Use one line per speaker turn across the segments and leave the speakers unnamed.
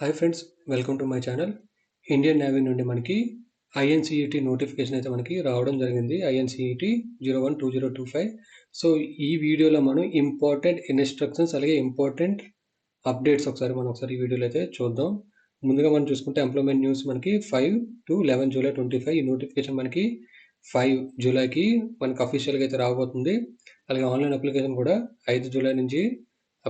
Hi friends, welcome to my channel. Indian navy నుండి మనకి ఐఎన్సిఈటీ notification అయితే మనకి రావడం జరిగింది. ఐఎన్సిఈటీ 012025. సో ఈ వీడియోలో మనం ఇంపార్టెంట్ ఇన్స్ట్రక్షన్స్ అలాగే ఇంపార్టెంట్ అప్డేట్స్ ఒకసారి ఈ వీడియోలో అయితే చూద్దాం. ముందుగా మనం చూసుకుంటే ఎంప్లాయ్మెంట్ న్యూస్ మనకి 5 to 11 July 25. ఈ నోటిఫికేషన్ మనకి 5 జూలైకి మనకి అఫీషియల్గా అయితే రాబోతుంది. అలాగే ఆన్లైన్ అప్లికేషన్ కూడా 5 జూలై నుంచి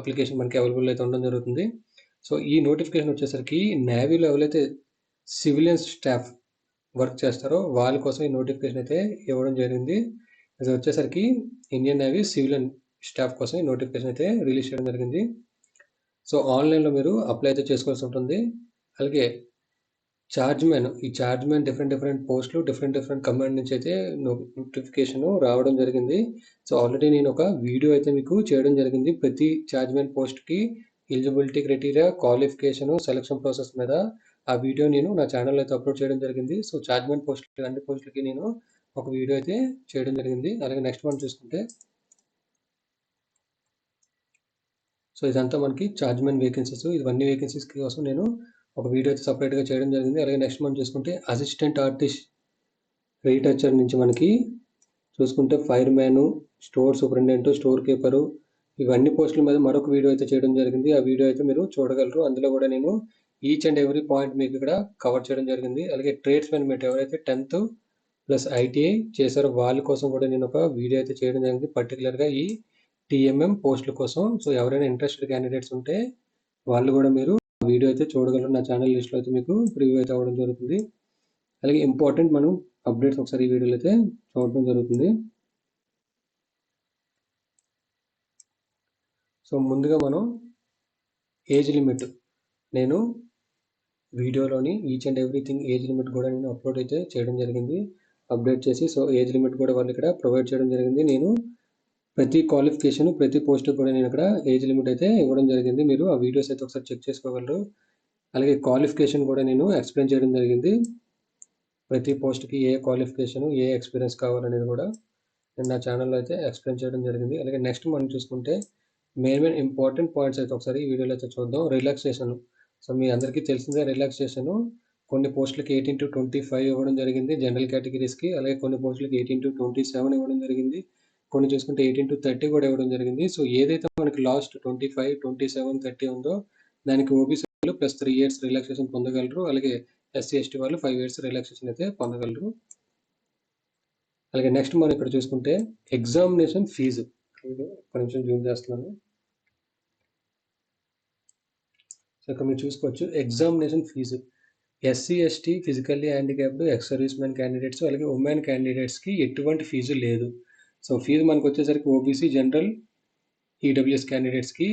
అప్లికేషన్ మనకి అవైలబుల్ అయితే ఉండడం జరుగుతుంది. సో ఈ నోటిఫికేషన్ వచ్చేసరికి నేవీలో ఎవరైతే సివిలియన్ స్టాఫ్ వర్క్ చేస్తారో వాళ్ళ కోసం ఈ నోటిఫికేషన్ అయితే ఇవ్వడం జరిగింది. అది వచ్చేసరికి ఇండియన్ నేవీ సివిలియన్ స్టాఫ్ కోసం ఈ నోటిఫికేషన్ అయితే రిలీజ్ చేయడం జరిగింది. సో ఆన్లైన్లో మీరు అప్లై అయితే చేసుకోవాల్సి ఉంటుంది. అలాగే ఈ చార్జ్ మ్యాన్ డిఫరెంట్ పోస్టులు డిఫరెంట్ కమాండ్ నుంచి అయితే నోటిఫికేషన్ రావడం జరిగింది. సో ఆల్రెడీ నేను ఒక వీడియో అయితే మీకు చేయడం జరిగింది. ప్రతి చార్జ్ మ్యాన్ పోస్ట్కి eligibility criteria, qualification, selection process మీద ఆ వీడియో నేను నా ఛానల్లో అయితే అప్లోడ్ చేయడం జరిగింది. సో చార్జ్ మ్యాన్ పోస్టులకి అన్ని పోస్టులకి నేను ఒక వీడియో అయితే చేయడం జరిగింది. అలాగే నెక్స్ట్ మనం చూసుకుంటే సో ఇదంతా మనకి చార్జ్ మ్యాన్ వేకెన్సీస్. ఇవన్నీ వేకెన్సీస్ కోసం నేను ఒక వీడియో అయితే సపరేట్గా చేయడం జరిగింది. అలాగే నెక్స్ట్ మనం చూసుకుంటే అసిస్టెంట్ ఆర్టిస్ట్ రీటచర్ నుంచి మనకి చూసుకుంటే fire man, store superintendent, store keeper, ఇవన్నీ పోస్టుల మీద మరొక వీడియో అయితే చేయడం జరిగింది. ఆ వీడియో అయితే మీరు చూడగలరు. అందులో కూడా నేను ఈచ్ అండ్ ఎవ్రీ పాయింట్ మీకు ఇక్కడ కవర్ చేయడం జరిగింది. అలాగే ట్రేడ్స్ మెన్ మీరు ఎవరైతే 10th ప్లస్ ఐటీఐ చేశారో వాళ్ళ కోసం కూడా నేను ఒక వీడియో అయితే చేయడం జరిగింది, పర్టికులర్గా ఈ టీఎంఎం పోస్టుల కోసం. సో ఎవరైనా ఇంట్రెస్టెడ్ క్యాండిడేట్స్ ఉంటే వాళ్ళు కూడా మీరు వీడియో అయితే చూడగలరు. నా ఛానల్ లిస్ట్లో అయితే మీకు ప్రివ్యూ అయితే అవ్వడం జరుగుతుంది. అలాగే ఇంపార్టెంట్ మనం అప్డేట్స్ ఒకసారి ఈ వీడియోలో అయితే చూడడం జరుగుతుంది. సో ముందుగా మనం ఏజ్ లిమిట్, నేను వీడియోలోని each and everything age limit కూడా నేను అప్లోడ్ అయితే చేయడం జరిగింది, అప్డేట్ చేసి. సో ఏజ్ లిమిట్ కూడా వాళ్ళు ఇక్కడ ప్రొవైడ్ చేయడం జరిగింది. నేను ప్రతి క్వాలిఫికేషన్ ప్రతి పోస్ట్ కూడా నేను ఇక్కడ ఏజ్ లిమిట్ అయితే ఇవ్వడం జరిగింది. మీరు ఆ వీడియోస్ అయితే ఒకసారి చెక్ చేసుకోగలరు. అలాగే క్వాలిఫికేషన్ కూడా నేను ఎక్స్ప్లెయిన్ చేయడం జరిగింది. ప్రతి పోస్ట్కి ఏ క్వాలిఫికేషన్, ఏ ఎక్స్పీరియన్స్ కావాలనేది కూడా నేను నా ఛానల్లో అయితే ఎక్స్ప్లెయిన్ చేయడం జరిగింది. అలాగే నెక్స్ట్ మనం చూసుకుంటే మెయిన్ ఇంపార్టెంట్ పాయింట్స్ అయితే ఒకసారి ఈ వీడియోలో అయితే చూద్దాం. రిలాక్సేషన్. సో మీ అందరికీ తెలిసిందే రిలాక్సేషన్ కొన్ని పోస్టులకి 18 to 25 ఇవ్వడం జరిగింది జనరల్ కేటగిరీస్కి. అలాగే కొన్ని పోస్టులకి 18 to 27 ఇవ్వడం జరిగింది. కొన్ని చూసుకుంటే 18 to 30 కూడా ఇవ్వడం జరిగింది. సో ఏదైతే మనకి లాస్ట్ 25, 27, 30 ఉందో దానికి ఓబీసీ వాళ్ళు ప్లస్ 3 years రిలాక్సేషన్ పొందగలరు. అలాగే ఎస్సీ ఎస్టీ వాళ్ళు 5 years రిలాక్సేషన్ అయితే పొందగలరు. అలాగే నెక్స్ట్ మనం ఇక్కడ చూసుకుంటే ఎగ్జామినేషన్ ఫీజు. ఒక నిమిషం జూమ్ చేస్తున్నాను. సో ఇక్కడ మీరు చూసుకోవచ్చు examination fee SC ST physically handicapped ex service man candidates అలాగే ఉమెన్ క్యాండిడేట్స్కి ఎటువంటి ఫీజు లేదు. సో ఫీజు మనకు వచ్చేసరికి ఓబీసీ జనరల్ ఈడబ్ల్యూఎస్ క్యాండిడేట్స్కి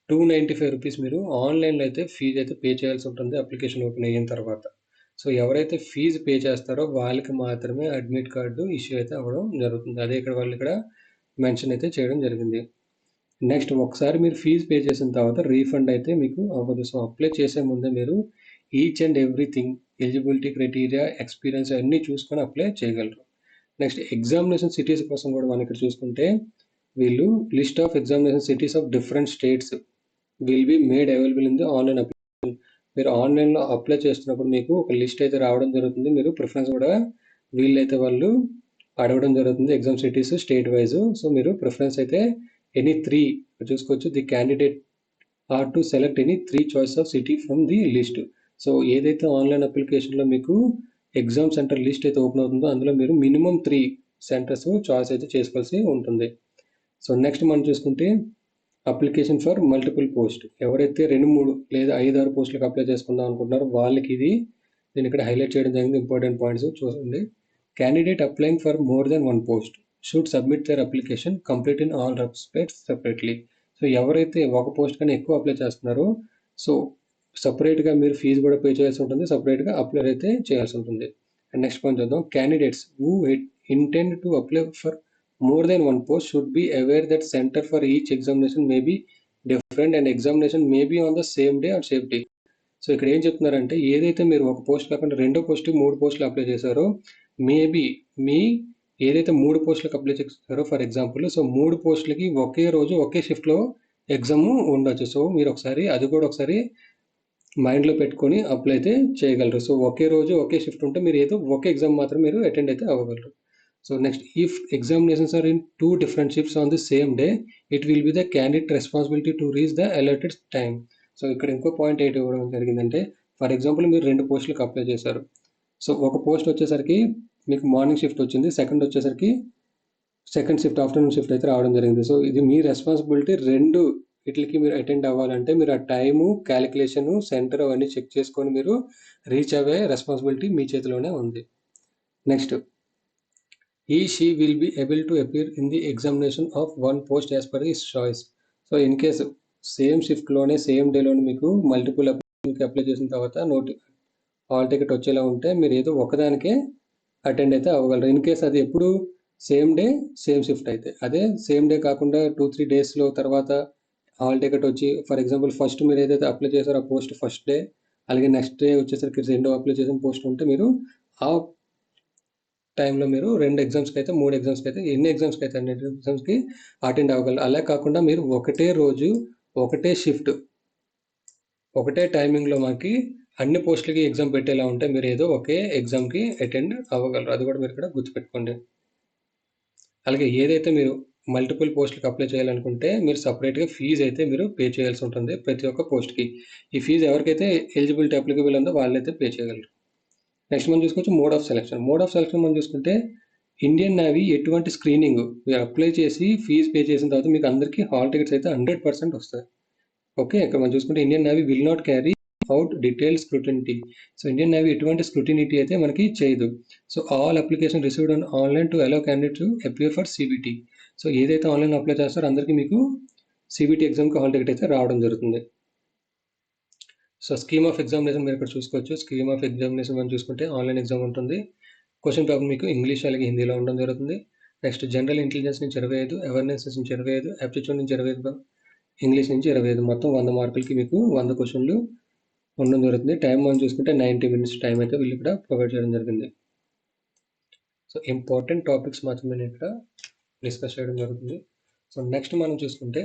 295 రూపీస్ మీరు ఆన్లైన్లో అయితే ఫీజు అయితే పే చేయాల్సి ఉంటుంది అప్లికేషన్ ఓపెన్ అయిన తర్వాత. సో ఎవరైతే ఫీజు పే చేస్తారో వాళ్ళకి మాత్రమే అడ్మిట్ కార్డు ఇష్యూ అయితే అవ్వడం జరుగుతుంది. అదే ఇక్కడ వాళ్ళు ఇక్కడ మెన్షన్ అయితే చేయడం జరిగింది. నెక్స్ట్ ఒకసారి మీరు ఫీజు పే చేసిన తర్వాత రీఫండ్ అయితే మీకు అవ్వదు. సో అప్లై చేసే ముందే మీరు each and everything eligibility criteria, experience అన్నీ చూసుకొని అప్లై చేయగలరు. నెక్స్ట్ ఎగ్జామినేషన్ సిటీస్ కోసం కూడా మనం ఇక్కడ చూసుకుంటే వీళ్ళు list of examination cities of different states will be made available in the online application. మీరు ఆన్లైన్లో అప్లై చేస్తున్నప్పుడు మీకు ఒక లిస్ట్ అయితే రావడం జరుగుతుంది. మీరు ప్రిఫరెన్స్ కూడా వీళ్ళైతే వాళ్ళు అడగడం జరుగుతుంది exam cities state wise. So మీరు ప్రిఫరెన్స్ అయితే ఎనీ 3 చూసుకోవచ్చు. The candidate are to select any 3 choice of city from the list. So ఏదైతే ఆన్లైన్ అప్లికేషన్లో మీకు ఎగ్జామ్ సెంటర్ లిస్ట్ అయితే ఓపెన్ అవుతుందో అందులో మీరు మినిమం 3 సెంటర్స్ చాయిస్ అయితే చేసుకోవాల్సి ఉంటుంది. సో నెక్స్ట్ మనం చూసుకుంటే అప్లికేషన్ ఫర్ మల్టిపుల్ పోస్ట్. ఎవరైతే 2, 3 లేదా 5, 6 పోస్టులకు అప్లై చేసుకుందాం అనుకుంటున్నారో వాళ్ళకి ఇది నేను ఇక్కడ హైలైట్ చేయడం జరిగింది. ఇంపార్టెంట్ పాయింట్స్ చూడండి. Candidate applying for more than 1 post should submit their application complete in all respects separately. So ఎవరైతే ఒక పోస్ట్ కన్నా ఎక్కువ అప్లై చేస్తున్నారో సో సపరేట్గా మీరు ఫీజు కూడా పే చేయాల్సి ఉంటుంది, సపరేట్గా అప్లై అయితే చేయాల్సి ఉంటుంది. అండ్ నెక్స్ట్ పాయింట్ చూద్దాం. Candidates who intend to apply for more than 1 post should be aware that centre for each examination may be different and examination may be on the same day or same day. So ఇక్కడ ఏం చెప్తున్నారంటే ఏదైతే మీరు ఒక post కాకుండా 2వ post 3 పోస్టులు apply చేశారో మేబీ మీ ఏదైతే 3 పోస్టులకు అప్లై చేస్తారో ఫర్ ఎగ్జాంపుల్, సో 3 పోస్టులకి ఒకే రోజు ఒకే షిఫ్ట్లో ఎగ్జామ్ ఉండొచ్చు. సో మీరు ఒకసారి అది కూడా ఒకసారి మైండ్లో పెట్టుకొని అప్లై అయితే చేయగలరు. సో ఒకే రోజు ఒకే షిఫ్ట్ ఉంటే మీరు ఏదో ఒకే ఎగ్జామ్ మాత్రం మీరు అటెండ్ అయితే అవ్వగలరు. So next, if examinations are in 2 different shifts on the same day, it will be the candidate responsibility to reach the allotted time. So ఇక్కడ ఇంకో పాయింట్ ఏంటి ఇవ్వడం జరిగిందంటే, ఫర్ ఎగ్జాంపుల్ మీరు 2 పోస్టులకు అప్లై చేశారు. సో ఒక పోస్ట్ వచ్చేసరికి మీకు మార్నింగ్ షిఫ్ట్ వచ్చింది, వచ్చేసరికి సెకండ్ షిఫ్ట్ ఆఫ్టర్నూన్ షిఫ్ట్ అయితే రావడం జరిగింది. సో ఇది మీ రెస్పాన్సిబిలిటీ. 2 వీటికి మీరు అటెండ్ అవ్వాలంటే మీరు ఆ టైము, క్యాలిక్యులేషను, సెంటర్ అవన్నీ చెక్ చేసుకొని మీరు రీచ్ అవ్వే రెస్పాన్సిబిలిటీ మీ చేతిలోనే ఉంది. Next, she will be able to appear in the examination of one post as per his choice. So in case same షిఫ్ట్లోనే సేమ్ డేలోనే మీకు మల్టిపుల్ అప్లై చేసిన తర్వాత హాల్ టికెట్ వచ్చేలా ఉంటే మీరు ఏదో ఒకదానికే అటెండ్ అయితే అవ్వగలరు. ఇన్ కేస్ అది ఎప్పుడు సేమ్ డే సేమ్ షిఫ్ట్ అయితే, అదే సేమ్ డే కాకుండా 2-3 డేస్లో తర్వాత హాల్ టికెట్ వచ్చి, ఫర్ ఎగ్జాంపుల్ ఫస్ట్ మీరు ఏదైతే అప్లై చేశారో ఆ పోస్ట్ ఫస్ట్ డే, అలాగే నెక్స్ట్ డే వచ్చేసరికి రెండో అప్లై చేసిన పోస్ట్ ఉంటే మీరు ఆ టైంలో మీరు 2 ఎగ్జామ్స్కి అయితే 3 ఎగ్జామ్స్కి అయితే ఎన్ని ఎగ్జామ్స్కి అయితే అన్ని ఎగ్జామ్స్కి అటెండ్ అవ్వగలరు. అలా కాకుండా మీరు ఒకటే రోజు ఒకటే షిఫ్ట్ ఒకటే టైమింగ్లో మనకి అన్ని పోస్టులకి ఎగ్జామ్ పెట్టేలా ఉంటే మీరు ఏదో ఒకే ఎగ్జామ్కి అటెండ్ అవ్వగలరు. అది కూడా మీరు ఇక్కడ గుర్తుపెట్టుకోండి. అలాగే ఏదైతే మీరు మల్టిపుల్ పోస్టులకు అప్లై చేయాలనుకుంటే మీరు సపరేట్గా ఫీజు అయితే మీరు పే చేయాల్సి ఉంటుంది ప్రతి ఒక్క పోస్ట్కి. ఈ ఫీజు ఎవరికైతే ఎలిజిబిలిటీ అప్లికబుల్ ఉందో వాళ్ళైతే పే చేయగలరు. నెక్స్ట్ మనం చూసుకోవచ్చు mode of selection. Mode of selection మనం చూసుకుంటే ఇండియన్ నేవీ ఎటువంటి స్క్రీనింగ్ మీరు అప్లై చేసి ఫీజు పే చేసిన తర్వాత మీకు అందరికీ హాల్ టికెట్స్ అయితే 100% వస్తాయి. ఓకే, ఇక్కడ మనం చూసుకుంటే Indian navy will not carry out detail scrutiny. So Indian navy ఎటువంటి స్క్రూటినిటీ అయితే మనకి చేయదు. So all application received on online to allow candidate to appear for CBT. So ఏదైతే ఆన్లైన్ అప్లై చేస్తారో అందరికీ మీకు సిబిటి ఎగ్జామ్కి హాల్ టికెట్ అయితే రావడం జరుగుతుంది. సో స్కీమ్ ఆఫ్ ఎగ్జామినేషన్ మీరు ఇక్కడ చూసుకోవచ్చు. స్కీమ్ ఆఫ్ ఎగ్జామినేషన్ మనం చూసుకుంటే ఆన్లైన్ ఎగ్జామ్ ఉంటుంది. క్వశ్చన్ పేపర్ మీకు ఇంగ్లీష్ అలాగే హిందీలో ఉండడం జరుగుతుంది. నెక్స్ట్ జనరల్ ఇంటెలిజెన్స్ నుంచి 25, అవేర్నెస్ నుంచి 25, యాప్టిట్యూడ్ నుంచి 25, ఇంగ్లీష్ నుంచి 25, మొత్తం 100 మార్కులకి మీకు 100 క్వశ్చన్లు ఉండడం జరుగుతుంది. టైం మనం చూసుకుంటే 90 minutes టైం అయితే వీళ్ళు ఇక్కడ ప్రొవైడ్ చేయడం జరిగింది. సో ఇంపార్టెంట్ టాపిక్స్ మాత్రమే నేను ఇక్కడ డిస్కస్ చేయడం జరుగుతుంది. సో నెక్స్ట్ మనం చూసుకుంటే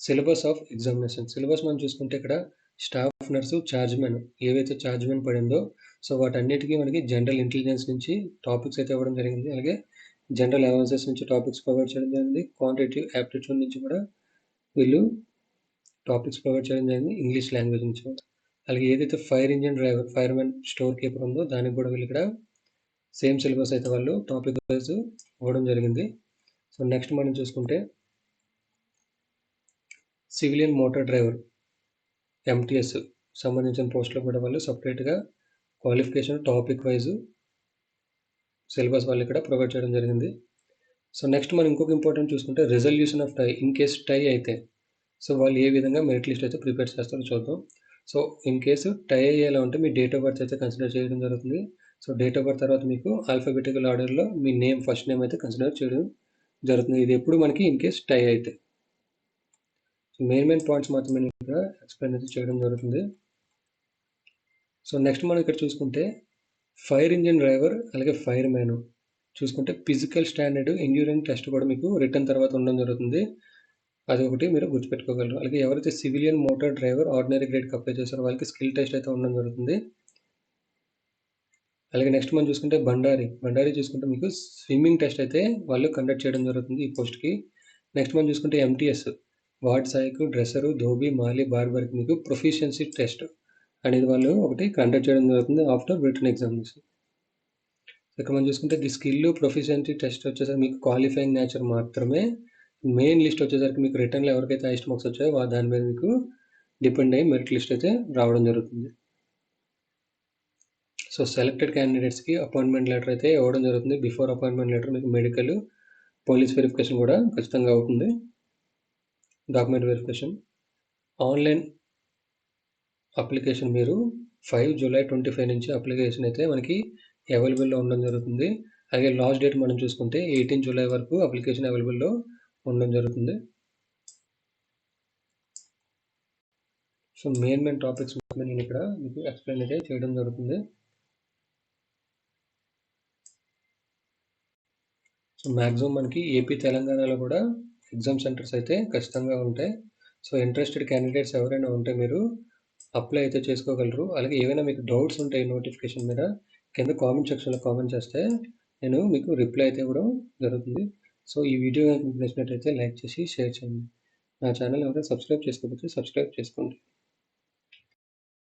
సిలబస్ ఆఫ్ ఎగ్జామినేషన్. సిలబస్ మనం చూసుకుంటే ఇక్కడ స్టాఫ్ నర్సు, చార్జ్మెన్ ఏవైతే చార్జ్మెన్ పడిందో సో వాటన్నిటికీ మనకి జనరల్ ఇంటెలిజెన్స్ నుంచి టాపిక్స్ అయితే ఇవ్వడం జరిగింది. అలాగే జనరల్ అనాలిసిస్ నుంచి టాపిక్స్ ప్రొవైడ్ చేయడం జరిగింది. క్వాంటిటేటివ్ యాప్టిట్యూడ్ నుంచి కూడా వీళ్ళు టాపిక్స్ ప్రొవైడ్ చేయడం జరిగింది, ఇంగ్లీష్ లాంగ్వేజ్ నుంచి. అలాగే ఏదైతే fire engine driver, firemen, store keeper ఉందో దానికి కూడా వీళ్ళు ఇక్కడ సేమ్ సిలబస్ అయితే వాళ్ళు టాపిక్ వైజ్ ఇవ్వడం జరిగింది. సో నెక్స్ట్ మనం చూసుకుంటే సివిలియన్ మోటార్ డ్రైవర్ ఎంటీఎస్ సంబంధించిన పోస్టులో కూడా వాళ్ళు సపరేట్గా క్వాలిఫికేషన్ టాపిక్ వైజ్ సిలబస్ వాళ్ళు ఇక్కడ ప్రొవైడ్ చేయడం జరిగింది. సో నెక్స్ట్ మనం ఇంకొక ఇంపార్టెంట్ చూసుకుంటే resolution of tie. In case tie అయితే సో వాళ్ళు ఏ విధంగా మెరిట్ లిస్ట్ అయితే ప్రిపేర్ చేస్తారో చూద్దాం. సో ఇన్ కేసు టై అయ్యేలా ఉంటే మీ డేట్ ఆఫ్ బర్త్ అయితే కన్సిడర్ చేయడం జరుగుతుంది. సో డేట్ ఆఫ్ బర్త్ తర్వాత మీకు ఆల్ఫాబెటికల్ ఆర్డర్లో మీ నేమ్, ఫస్ట్ నేమ్ అయితే కన్సిడర్ చేయడం జరుగుతుంది. ఇది ఎప్పుడు మనకి ఇన్ కేస్ టై అయితే. సో మెయిన్ పాయింట్స్ మాత్రమే నేను ఇక్కడ ఎక్స్ప్లెయిన్ అయితే చేయడం జరుగుతుంది. సో నెక్స్ట్ మనం ఇక్కడ చూసుకుంటే ఫైర్ ఇంజిన్ డ్రైవర్ అలాగే ఫైర్ మ్యాన్ చూసుకుంటే ఫిజికల్ స్టాండర్డ్ ఎండ్యూరెన్స్ టెస్ట్ కూడా మీకు రిటర్న్ తర్వాత ఉండడం జరుగుతుంది. అది ఒకటి మీరు గుర్తుపెట్టుకోగలరు. అలాగే ఎవరైతే సివిలియన్ మోటార్ డ్రైవర్ ఆర్డినరీ గ్రేడ్కి అప్లై చేస్తారో వాళ్ళకి స్కిల్ టెస్ట్ అయితే ఉండడం జరుగుతుంది. అలాగే నెక్స్ట్ మనం చూసుకుంటే బండారీ చూసుకుంటే మీకు స్విమ్మింగ్ టెస్ట్ అయితే వాళ్ళు కండక్ట్ చేయడం జరుగుతుంది ఈ పోస్ట్కి. నెక్స్ట్ మనం చూసుకుంటే ఎంటీఎస్ వార్డ్ సాయికు, డ్రెస్సరు, ధోబీ, మాలి, బార్బర్కి మీకు ప్రొఫిషియన్సీ టెస్ట్ అనేది వాళ్ళు ఒకటి కండక్ట్ చేయడం జరుగుతుంది ఆఫ్టర్ రిటర్న్ ఎగ్జామినేషన్. ఇక్కడ మనం చూసుకుంటే ది స్కిల్ ప్రొఫిషియన్సీ టెస్ట్ వచ్చేసరికి మీకు క్వాలిఫైయింగ్ నేచర్ మాత్రమే. మెయిన్ లిస్ట్ వచ్చేసరికి మీకు రిటర్న్లో ఎవరికైతే హైయెస్ట్ మార్క్స్ వచ్చాయో దాని మీద మీకు డిపెండ్ అయ్యి మెరిట్ లిస్ట్ అయితే రావడం జరుగుతుంది. సో సెలెక్టెడ్ క్యాండిడేట్స్కి అపాయింట్మెంట్ లెటర్ అయితే ఇవ్వడం జరుగుతుంది. బిఫోర్ అపాయింట్మెంట్ లెటర్ మీకు మెడికల్, పోలీస్ వెరిఫికేషన్ కూడా ఖచ్చితంగా అవుతుంది, డాక్యుమెంట్ వెరిఫికేషన్. ఆన్లైన్ అప్లికేషన్ మీరు 5 July 2025 నుంచి అప్లికేషన్ అయితే మనకి అవైలబుల్లో ఉండడం జరుగుతుంది. అలాగే లాస్ట్ డేట్ మనం చూసుకుంటే 18 July వరకు అప్లికేషన్ అవైలబుల్లో ఉండడం జరుగుతుంది. సో మెయిన్ టాపిక్స్ నేను ఇక్కడ మీకు ఎక్స్ప్లెయిన్ అయితే చేయడం జరుగుతుంది. సో మ్యాక్సిమం మనకి ఏపీ, తెలంగాణలో కూడా ఎగ్జామ్ సెంటర్స్ అయితే ఖచ్చితంగా ఉంటాయి. సో ఇంట్రెస్టెడ్ క్యాండిడేట్స్ ఎవరైనా ఉంటే మీరు అప్లై అయితే చేసుకోగలరు. అలాగే ఏవైనా మీకు డౌట్స్ ఉంటాయి నోటిఫికేషన్ మీద కింద కామెంట్ సెక్షన్‌లో కామెంట్ చేస్తే నేను మీకు రిప్లై అయితే ఇవ్వడం జరుగుతుంది. సో, ఈ వీడియో గనుక మీకు నచ్చినట్టయితే లైక్ చేసి షేర్ చేయండి. నా ఛానల్ ఎవరైనా సబ్స్క్రైబ్ చేసుకోకపోతే సబ్స్క్రైబ్ చేసుకోండి.